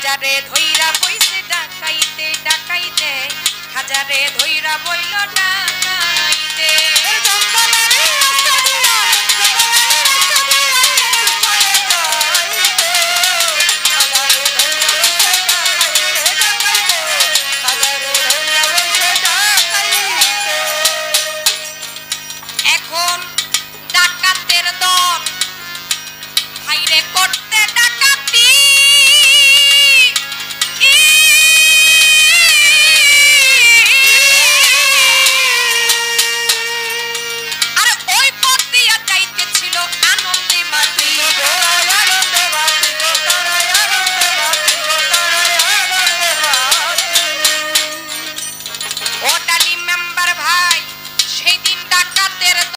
খাজারে ধইরা বইছে ডাকাইতে ডাকাইতে খাজারে ধইরা বইল ডাকাইতে এখন ডাকাতের দল হাইরে কোট